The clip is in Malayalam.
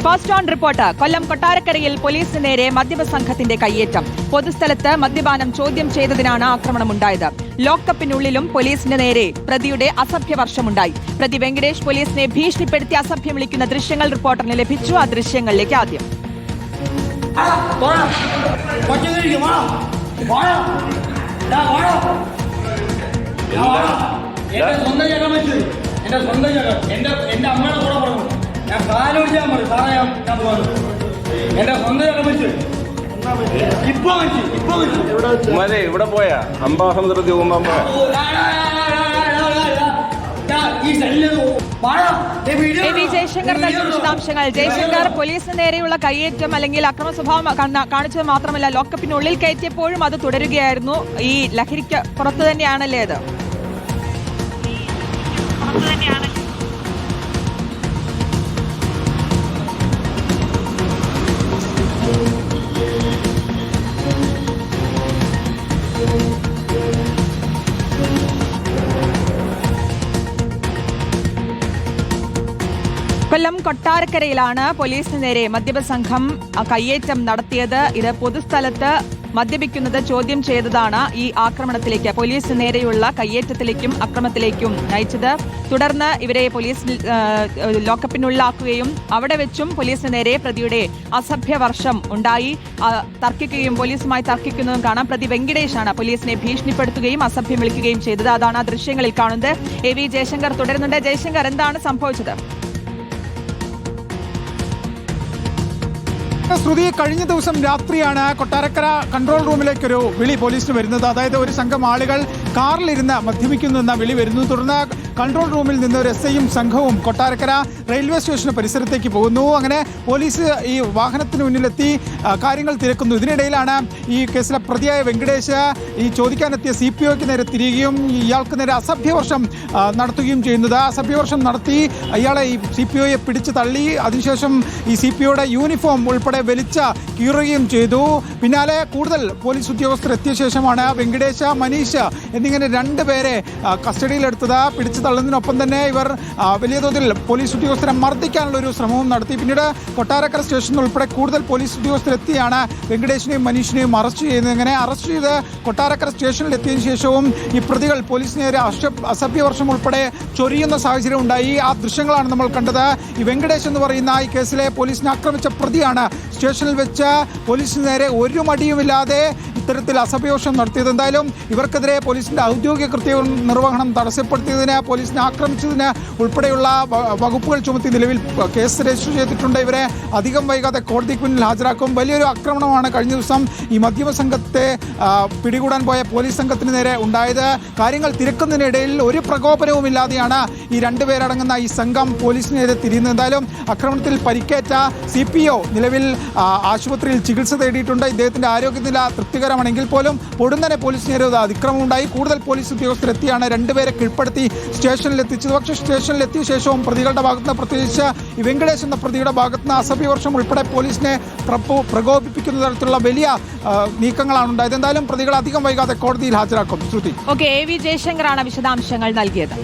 First on report. കൊല്ലം കൊട്ടാരക്കരയിൽ പോലീസിന് നേരെ മദ്യപ സംഘത്തിന്റെ കയ്യേറ്റം. പൊതുസ്ഥലത്ത് മദ്യപാനം ചോദ്യം ചെയ്തതിനാണ് ആക്രമണമുണ്ടായത്. ലോക്കപ്പിനുള്ളിലും പോലീസിന് നേരെ പ്രതിയുടെ അസഭ്യവർഷമുണ്ടായി. പ്രതി വെങ്കടേഷ് പോലീസിനെ ഭീഷണിപ്പെടുത്തി അസഭ്യം വിളിക്കുന്ന ദൃശ്യങ്ങൾ റിപ്പോർട്ടറിന് ലഭിച്ചു. ആ ദൃശ്യങ്ങളിലേക്ക് ആദ്യം. എന്റെ സ്വന്തം എന്റെ അമ്മയുടെ കൂടെ പറഞ്ഞു ഞാൻ കാലൊഴിച്ചാൽ മതി സാറേ ഞാൻ പോകുന്നു എന്റെ സ്വന്തം വെച്ച് ഇവിടെ പോയാ അംബാസമുദ്രത്തിൽ ജയശങ്കർ നൽകിയ വിശദാംശങ്ങൾ. ജയശങ്കർ, പോലീസിന് നേരെയുള്ള കയ്യേറ്റം അല്ലെങ്കിൽ അക്രമ സ്വഭാവം കാണിച്ചത് മാത്രമല്ല, ലോക്കപ്പിനുള്ളിൽ കയറ്റിയപ്പോഴും അത് തുടരുകയായിരുന്നു. ഈ ലഹരിക്ക് പുറത്തു തന്നെയാണല്ലേ അത്? കൊല്ലം കൊട്ടാരക്കരയിലാണ് പോലീസിന് നേരെ മദ്യപ സംഘം കയ്യേറ്റം നടത്തിയത്. ഇത് പൊതുസ്ഥലത്ത് മദ്യപിക്കുന്നത് ചോദ്യം ചെയ്തതാണ് ഈ ആക്രമണത്തിലേക്ക്, പോലീസിന് നേരെയുള്ള കയ്യേറ്റത്തിലേക്കും അക്രമത്തിലേക്കും നയിച്ചത്. തുടർന്ന് ഇവരെ പോലീസ് ലോക്കപ്പിനുള്ളിലാക്കുകയും അവിടെ വെച്ചും പോലീസിന് നേരെ പ്രതിയുടെ അസഭ്യവർഷം ഉണ്ടായി. തർക്കിക്കുകയും പോലീസുമായി തർക്കിക്കുന്നതും കാണാം. പ്രതി വെങ്കടേഷാണ് പോലീസിനെ ഭീഷണിപ്പെടുത്തുകയും അസഭ്യം വിളിക്കുകയും ചെയ്തത്. അതാണ് ആ ദൃശ്യങ്ങളിൽ കാണുന്നത്. AV ജയശങ്കർ തുടരുന്നുണ്ട്. ജയശങ്കർ, എന്താണ് സംഭവിച്ചത്? ശ്രുതി, കഴിഞ്ഞ ദിവസം രാത്രിയാണ് കൊട്ടാരക്കര കൺട്രോൾ റൂമിലേക്കൊരു വിളി പോലീസിന് വരുന്നത്. അതായത് ഒരു സംഘം ആളുകൾ കാറിലിരുന്ന് മദ്യപിക്കുന്നു എന്ന വിളി വരുന്നു. തുടർന്ന് കൺട്രോൾ റൂമിൽ നിന്ന് ഒരു SIയും സംഘവും കൊട്ടാരക്കര റെയിൽവേ സ്റ്റേഷന് പരിസരത്തേക്ക് പോകുന്നു. അങ്ങനെ പോലീസ് ഈ വാഹനത്തിന് മുന്നിലെത്തി കാര്യങ്ങൾ തിരക്കുന്നു. ഇതിനിടയിലാണ് ഈ കേസിലെ പ്രതിയായ വെങ്കടേഷ് ഈ ചോദിക്കാനെത്തിയ CPOയ്ക്ക് നേരെ തിരികുകയും ഇയാൾക്ക് നേരെ അസഭ്യവർഷം നടത്തുകയും ചെയ്യുന്നത്. അസഭ്യവർഷം നടത്തി ഇയാളെ ഈ CPOയെ പിടിച്ച് തള്ളി. അതിനുശേഷം ഈ CPOയുടെ യൂണിഫോം ഉൾപ്പെടെ വലിച്ച കീറുകയും ചെയ്തു. പിന്നാലെ കൂടുതൽ പോലീസ് ഉദ്യോഗസ്ഥർ എത്തിയ ശേഷമാണ് വെങ്കടേഷ്, മനീഷ് എന്നിങ്ങനെ രണ്ടുപേരെ കസ്റ്റഡിയിലെടുത്തത്. പിടിച്ചു തള്ളുന്നതിനൊപ്പം തന്നെ ഇവർ വലിയ തോതിൽ പോലീസ് ഉദ്യോഗസ്ഥരെ മർദ്ദിക്കാനുള്ള ഒരു ശ്രമവും നടത്തി. പിന്നീട് കൊട്ടാരക്കര സ്റ്റേഷനിൽ ഉൾപ്പെടെ കൂടുതൽ പോലീസ് ഉദ്യോഗസ്ഥരെത്തിയാണ് വെങ്കടേഷിനെയും മനീഷിനെയും അറസ്റ്റ് ചെയ്യുന്നത്. ഇങ്ങനെ അറസ്റ്റ് ചെയ്ത് കൊട്ടാരക്കര സ്റ്റേഷനിൽ എത്തിയതിനു ശേഷവും ഈ പ്രതികൾ പോലീസിന് നേരെ അസഭ്യവർഷം ഉൾപ്പെടെ ചൊരിയുന്ന സാഹചര്യം ഉണ്ടായി. ആ ദൃശ്യങ്ങളാണ് നമ്മൾ കണ്ടത്. ഈ വെങ്കടേഷ് എന്ന് പറയുന്ന ഈ കേസിലെ പോലീസിനെ ആക്രമിച്ച പ്രതിയാണ് സ്റ്റേഷനിൽ വെച്ച് പോലീസിന് നേരെ ഒരു മടിയുമില്ലാതെ ഇത്തരത്തിൽ അസഭ്യവർഷം നടത്തിയത്. എന്തായാലും ഇവർക്കെതിരെ പോലീസിന്റെ ഔദ്യോഗിക കൃത്യനിർവഹണം തടസ്സപ്പെടുത്തിയതിന്, പോലീസിനെ ആക്രമിച്ചതിന് ഉൾപ്പെടെയുള്ള വകുപ്പുകൾ ചുമത്തി നിലവിൽ കേസ് രജിസ്റ്റർ ചെയ്തിട്ടുണ്ട്. ഇവരെ അധികം വൈകാതെ കോടതിക്ക് മുന്നിൽ ഹാജരാക്കും. വലിയൊരു ആക്രമണമാണ് കഴിഞ്ഞ ദിവസം ഈ മദ്യപ സംഘത്തെ പിടികൂടാൻ പോയ പോലീസ് സംഘത്തിന് നേരെ ഉണ്ടായത്. കാര്യങ്ങൾ തിരക്കുന്നതിനിടയിൽ ഒരു പ്രകോപനവുമില്ലാതെയാണ് ഈ രണ്ടുപേരടങ്ങുന്ന ഈ സംഘം പോലീസിന് നേരെ തിരിയുന്നത്. എന്തായാലും ആക്രമണത്തിൽ പരിക്കേറ്റ CPO നിലവിൽ ആശുപത്രിയിൽ ചികിത്സ തേടിയിട്ടുണ്ട്. ഇദ്ദേഹത്തിന്റെ ആരോഗ്യനില തൃപ്തികരമാണെങ്കിൽ പോലും പൊടുന്നനെ പോലീസിന് നേരെ അതിക്രമമുണ്ടായി. കൂടുതൽ പോലീസ് ഉദ്യോഗസ്ഥരെത്തിയാണ് രണ്ടുപേരെ കീഴ്പ്പെടുത്തി സ്റ്റേഷനിലെത്തിച്ചത്. പക്ഷേ സ്റ്റേഷനിലെത്തിയ ശേഷവും പ്രതികളുടെ ഭാഗത്തുനിന്ന്, പ്രത്യേകിച്ച് ഈ വെങ്കടേഷ് എന്ന പ്രതിയുടെ ഭാഗത്തുനിന്ന് അസഭ്യവർഷം ഉൾപ്പെടെ പോലീസിനെ പ്രകോപിപ്പിക്കുന്ന തരത്തിലുള്ള വലിയ നീക്കങ്ങളാണ് ഉണ്ടായത്. എന്തായാലും പ്രതികൾ അധികം വൈകാതെ കോടതിയിൽ ഹാജരാക്കും. ശ്രുതി. AV ജയശങ്കറാണ് വിശദാംശങ്ങൾ നൽകിയത്.